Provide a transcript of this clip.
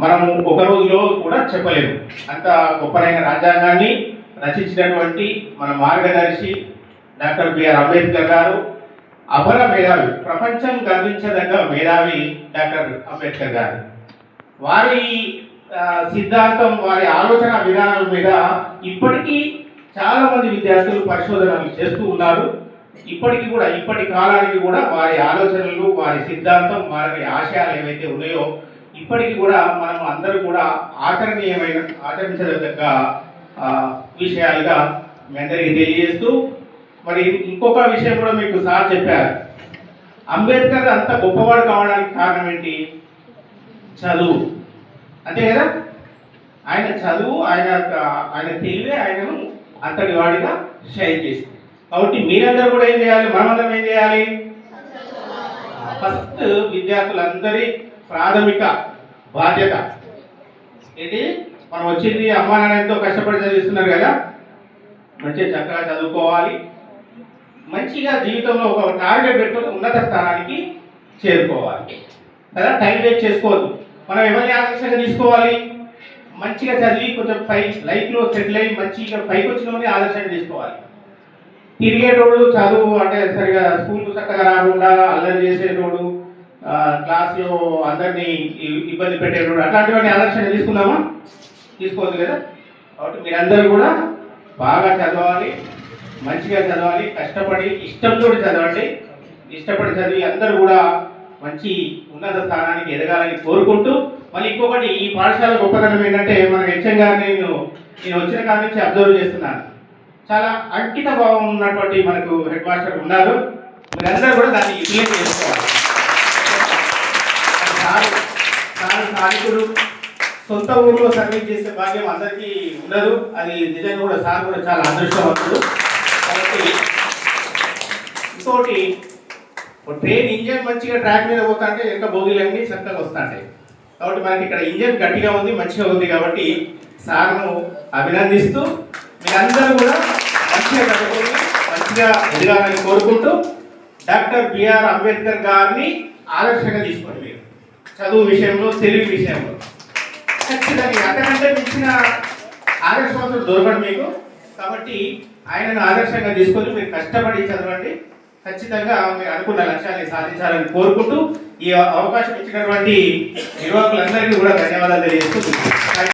మనం ఒక రోజులో కూడా చెప్పలేము. అంత గొప్పనైన రాజ్యాంగాన్ని రచించినటువంటి మన మార్గదర్శి డాక్టర్ బిఆర్ అంబేద్కర్ గారు అపర మేధావి, ప్రపంచం గర్వించదగ్గ మేధావి డాక్టర్ అంబేద్కర్ గారు. వారి సిద్ధాంతం, వారి ఆలోచన విధానాల మీద ఇప్పటికీ చాలా మంది విద్యార్థులు పరిశోధనలు చేస్తూ ఉన్నారు. ఇప్పటికి కూడా, ఇప్పటి కాలానికి కూడా వారి ఆలోచనలు, వారి సిద్ధాంతం, వారి ఆశయాలు ఏవైతే ఉన్నాయో ఇప్పటికి కూడా మనం అందరూ కూడా ఆచరించదగ్గ విషయాలుగా మీ అందరికీ తెలియజేస్తూ, మరి ఇంకొక విషయం కూడా మీకు సార్ చెప్పారు. అంబేద్కర్ అంత గొప్పవాడు కావడానికి కారణం ఏంటి? చదువు, అంతే కదా. ఆయన చదువు, ఆయన తెలివే ఆయనను అంతటి వాడిగా షైన్ చేసింది. కాబట్టి మీరందరూ కూడా ఏం చేయాలి? మనమందరం ఏం చేయాలి? ఫస్ట్ విద్యార్థులందరి ప్రాథమిక బాధ్యత ఏంటి? మనం వచ్చింది అమ్మా నాన్న ఎంతో కష్టపడి చదివిస్తున్నారు కదా, మంచిగా చక్కగా చదువుకోవాలి, మంచిగా జీవితంలో ఒక టార్గెట్ పెట్టుకుని ఉన్నత స్థానానికి చేరుకోవాలి కదా. టైం వేస్ట్ చేసుకోవద్దు. మనం ఎవరిని ఆదర్శంగా తీసుకోవాలి? మంచిగా చదివి కొంచెం లైఫ్లో సెటిల్ అయ్యి మంచిగా పైకి వచ్చిన వాడిని ఆదర్శంగా తీసుకోవాలి. తిరిగేటోడు, చదువు అంటే సరిగా స్కూల్కు చక్కగా రాకుండా అల్లరి చేసేటోడు, క్లాస్లో అందరినీ ఇబ్బంది పెట్టేటోడు, అట్లాంటి వాడిని ఆదర్శంగా తీసుకుందామా? తీసుకోవద్దు కదా. కాబట్టి మీరందరూ కూడా బాగా చదవాలి, మంచిగా చదవాలి, కష్టపడి ఇష్టంతో చదవండి. ఇష్టపడి చదివి అందరూ కూడా మంచి ఉన్నత స్థానానికి ఎదగాలని కోరుకుంటూ, మళ్ళీ ఇంకొకటి, ఈ పాఠశాల గొప్పతనం ఏంటంటే మన హెచ్ఎం గారిని నేను వచ్చిన కాడి నుంచి అబ్జర్వ్ చేస్తున్నాను. చాలా అంకిత భావం ఉన్నటువంటి మనకు హెడ్ మాస్టర్ ఉన్నారు. మీరందరూ కూడా దాన్ని యూటిలైజ్ చేసుకోవాలి. స్థానికుడు సొంత ఊరిలో సర్వీస్ చేసే భాగ్యం అందరికీ ఉండదు. అది నిజంగా కూడా సార్ కూడా చాలా అదృష్టవంతుడు. కాబట్టి ఇంకోటి, ట్రైన్ ఇంజన్ మంచిగా ట్రాక్ మీద పోతా అంటే ఇంకా బోగీలన్నీ చక్కగా వస్తాయి. కాబట్టి మనకి ఇక్కడ ఇంజన్ గట్టిగా ఉంది, మంచిగా ఉంది. కాబట్టి సార్ను అభినందిస్తూ మీరందరూ కూడా మంచిగా చదువుకొని మంచిగా ఎదగాలని కోరుకుంటూ, డాక్టర్ బిఆర్ అంబేద్కర్ గారిని ఆదర్శంగా తీసుకోండి. మీరు చదువు విషయంలో, తెలివి విషయంలో ఖచ్చితంగా అంతకంటే మించిన ఆదర్శవంతుడు దొరకడు మీకు. కాబట్టి ఆయనను ఆదర్శంగా తీసుకొని మీరు కష్టపడి చదవండి. ఖచ్చితంగా మీరు అనుకున్న లక్ష్యాన్ని సాధించాలని కోరుకుంటూ, ఈ అవకాశం ఇచ్చినటువంటి నిర్వాహకులందరికీ కూడా ధన్యవాదాలు తెలియజేస్తూ